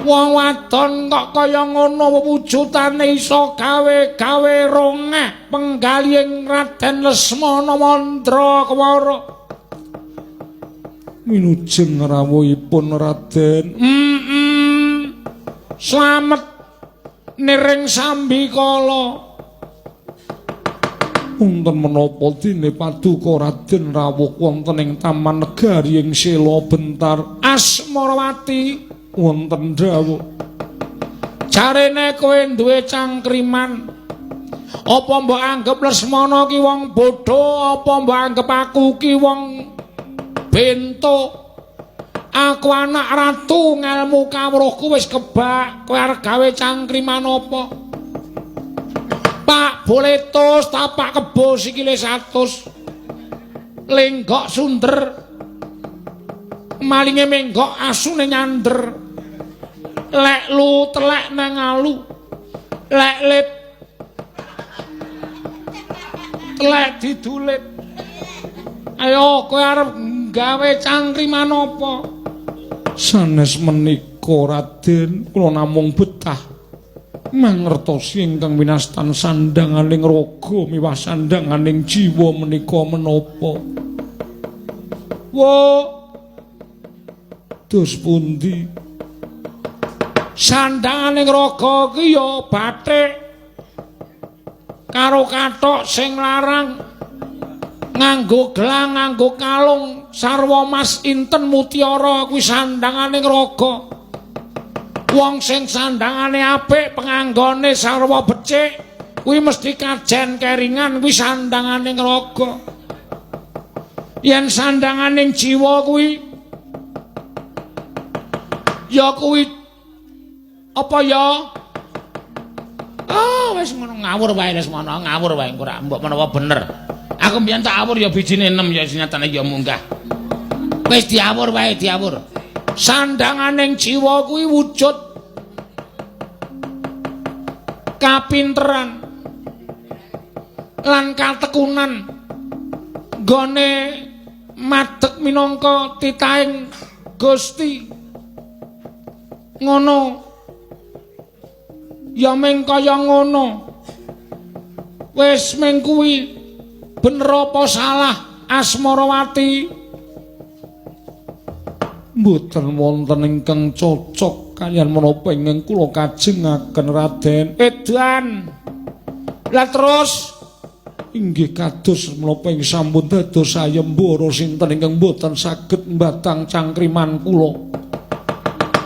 Wong wadon kok kaya ngono wujudane iso gawe-gawe rongeh penggalihing Raden Lesmana Mandrakwara. Minujeng rawuhipun Raden. Slamet niring sambikala. Wonten menapa dene paduka Raden rawuh wonten ing taman negari ing Sela Bentar Asmarawati wonten dawuh. Jarene kowe duwe cangkriman. Apa mbok anggap Lesmana ki wong bodho, apa mbok anggap aku ki wong bento? Aku anak ratu ngelmu kawruhku wis kebak. Kowe arep gawe cangkriman apa? Pak boletus tapak kebo sikile 100. Lenggok sunder. Malinge menggok asune nyander. Lek lu telek nang alu. Lek lip telek didulit. Ayo kowe arep gawe cangkriman apa? Sanes menika Raden, kula namung betah mangertosi ingkang winastan sandhanganing raga miwah sandhanganing jiwa menika menapa. Wo dos pundi? Sandhanganing raga ki ya bathik karo kathok sing larang. Nganggo gelang, nganggo kalung, sarwa mas inten mutiara kuwi sandhanganing raga. Wong sing sandhangane apik, penganggone sarwa becik, kuwi mesti kajen keringan kuwi sandhanganing raga. Yen sandhanganing jiwa kuwi ya kuwi apa ya? Ah, wis ngono ngawur wae Lesmana, ngawur wae ora mbok menawa bener. Aku mbiyen tak awur ya bijine 6 ya nyatane ya munggah. Wis diawur wae, diawur. Sandhanganing jiwa kuwi wujud kapinteran lan katekunan gone madeg minangka titahing Gusti. Ngono. Ya meng kaya ngono. Wis meng kuwi bener apa salah Asmarawati? Mboten wonten ingkang cocok kaliyan menapa ingkang kula kajengaken Raden. Edan. Lah terus inggih kados menapa ing sampun dados sayembara sinten ingkang mboten saged mbatang cangkriman kula.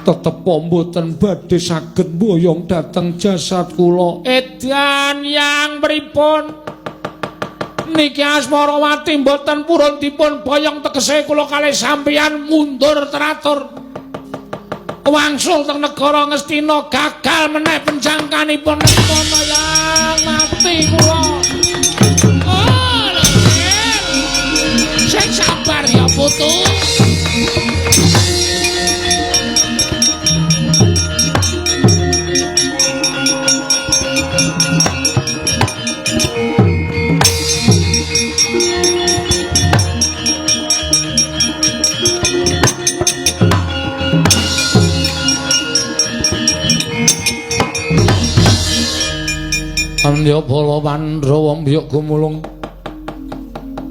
Tetep mboten badhe saged mboyong dhateng jasad kula. Edan yang pripun? Niki Asmarawati mboten purun dipun boyong tegese kula kalih sampeyan mundur teratur. Wangsul teng negara Ngastina gagal meneh penjangkanipun Lesmana yang mati kula. Oh, sing sabar ya putu. Andya bala Pandhawa mbiyuk gumulung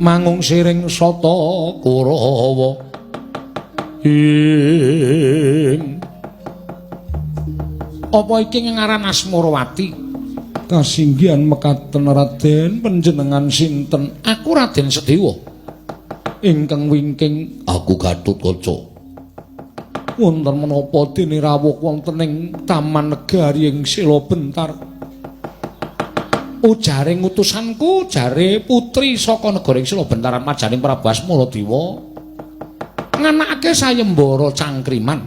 mangung siring sata Kurawa ing apa iki ngaran Asmarawati kasinggihan mekaten Raden panjenengan sinten? Aku Raden Sedewa ingkang wingking aku Gatotkaca. Wonten menapa dene rawuh wonten ing taman negari ing Sela Bentar? Ujaring utusanku jare putri saka negara ing Sela Bentaran majaning Prabu Asmaradewa nganakake sayembara cangkriman.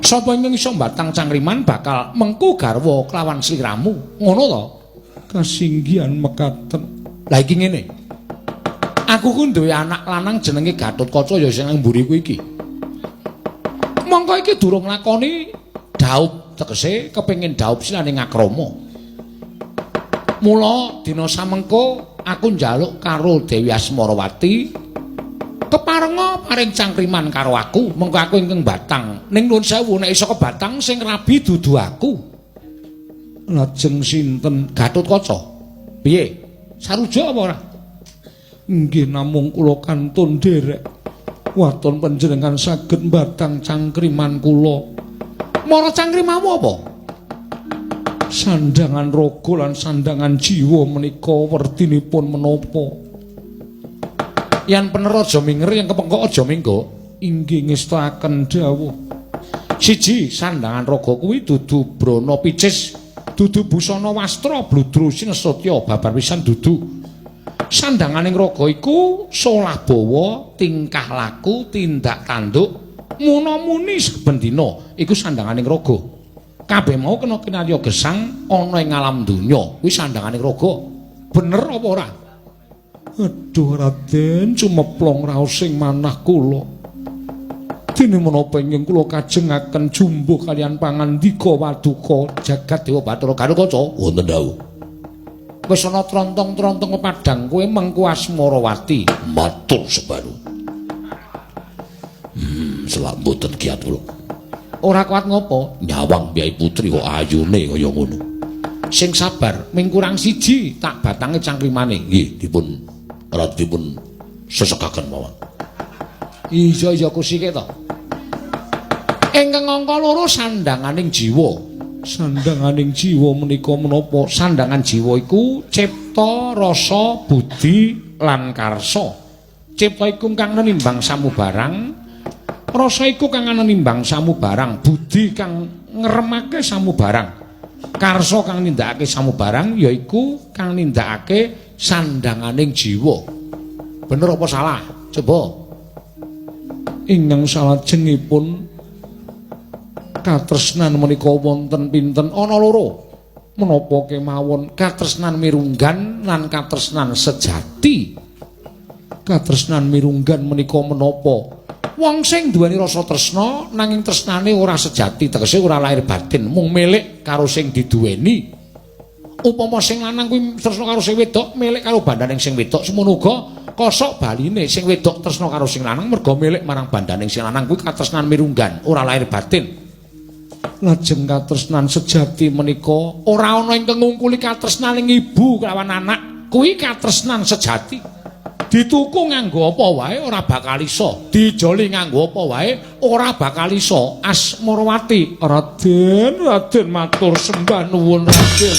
Sapa ingkang iso mbatang cangkriman bakal mengku garwa kelawan sliramu. Ngono to? Kasinggihan mekaten. Lah iki ngene. Aku ku duwe anak lanang jenenge Gatotkaca ya sing nang mburiku iki. Mongko iki durung lakoni daup tegese kepengin daup silane ngakrama. Mula dina samengko aku njaluk karo Dewi Asmarawati keparenga paring cangkriman karo aku, mengko aku ingkang Batang. Ning nuwun sewu nek saka Batang sing rabi dudu aku. Lajeng sinten Gatotkaca? Piye? Saruja apa ora? Nggih namung kula kantun derek. Waton panjenengan saged Batang cangkriman kula. Mara cangkrimamu apa? Sandangan raga lan sandangan jiwa menika werdinipun menapa? Yan pener aja minger, yang kepengkok aja minggo. Inggih ngestaken dawuh. Siji, sandangan raga kuwi dudu brana picis, dudu busana wastra bludru sinesotya babar pisan dudu. Sandanganing raga iku solah bawa, tingkah laku, tindak tanduk, muna-muni saben dina iku sandanganing raga. Kabeh mau kena kinarya gesang ana ing alam donya, kuwi sandanganing raga. Bener apa ora? Aduh Raden, cumeplong raos sing manah kula. Dene menapa ingkang kula kajengaken jumbuh kalian pangandika waduka jagat Dewa Bathara Gatotkaca wonten dawuh. Wis ana trontong-trontong padhang kowe mengku Asmarawati matur sebaru. Selak mboten kiat kula. Ora kuat ngopo? Nyawang Kyai Putri kok ayune kaya ngono. Sing sabar, ming kurang siji tak batange cangkrimane. Nggih, dipun sesekaken mawon. Iya kusike to. Ingkang angka loro sandanganing jiwa. Sandanganing jiwa menika menapa? Sandangan jiwa iku cipta, rasa, budi lan karsa. Cipta iku kang nimbang samubarang, rasa iku kang nimbang samubarang, budi kang ngremake samubarang, karsa kang nindakake samubarang yaiku kang nindakake sandanganing jiwa. Bener apa salah? Coba. Ingkang salajengipun katresnan menika wonten pinten? Ana loro. Menapa kemawon katresnan mirunggan lan katresnan sejati. Katresnan mirunggan menika menapa? Wong sing duweni rasa tresna nanging tresnane ora sejati, tegese ora lahir batin, mung milik karo sing diduweni. Upama sing lanang kuwi tresna karo sing wedok, milik karo bandaning sing wedok, semono uga kosok baline sing wedok tresna karo sing lanang merga milik marang bandaning sing lanang kuwi katresnan mirunggan, ora lahir batin. Lajeng katresnan sejati menika ora ana ingkang ngungkuli katresnaning ibu kelawan anak, kuwi katresnan sejati. Dituku nganggo apa wae ora bakal iso, dijoli nganggo apa wae ora bakal iso. Asmarawati, Raden matur sembah nuwun Raden.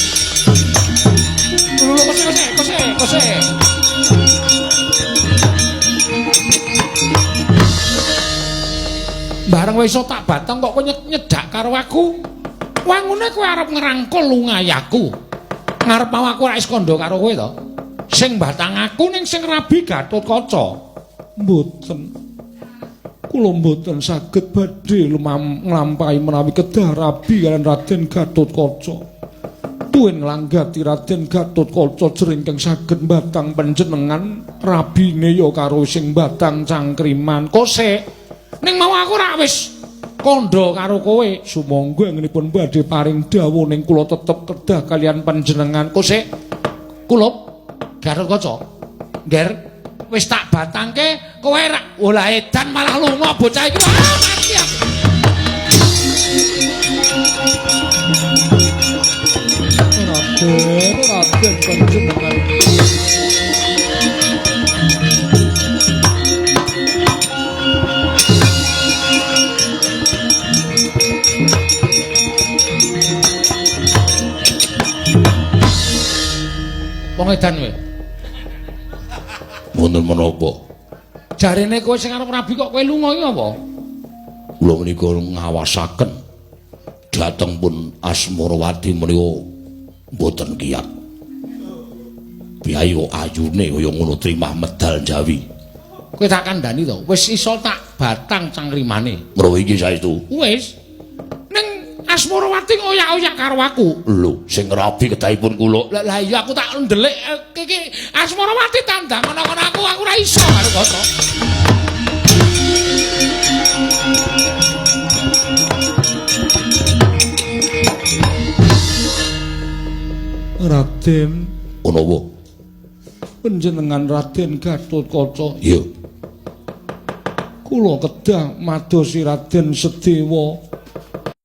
Kose. Bareng wis iso tak batang kok kowe nyedak karo aku. Wangune kowe arep ngerangkul lungayaku. Ngarep mau aku ora is kandha karo kowe to. Sing batang aku ning sing rabi Gatotkaca. Mboten. Kula mboten saged badhe nglampahi menawi kedah rabi kaliyan Raden Gatotkaca. Tuwin nglanggati Raden Gatotkaca jering kang saged batang panjenengan rabine ya karo sing batang cangkriman. Kosek ning mau aku ora wis kandha karo kowe. Sumangga ngenipun badhe paring dawuh ning kula tetep kedah kaliyan panjenengan. Kosek kula Gatotkaca, ngger wis tak batangke kowe rak olah edan malah lunga bocah iki. Mati aku. Raden panjenengan. Wong edan kowe. Wonten menapa? Jarene kowe sing arep rabi kok kowe lunga iki apa? Kula menika ngawasaken dhateng pun Asmarawati menika mboten kiyat. Biayo ayune kaya ngono trimah medal Jawi. Kowe tak kandhani to, wis iso tak batang cangkrimane. Mroh iki saestu. Wis. Ning Asmarawati ngoyak-oyak karo aku. Lho, sing rabi kedahipun kula. Lah iya aku tak ndelik iki Asmarawati tandang ngono-ngono aku ora iso karo kono. Raden, ono apa? Panjenengan Raden Gatotkaca. Iya. kula kedah madosi Raden Sedewa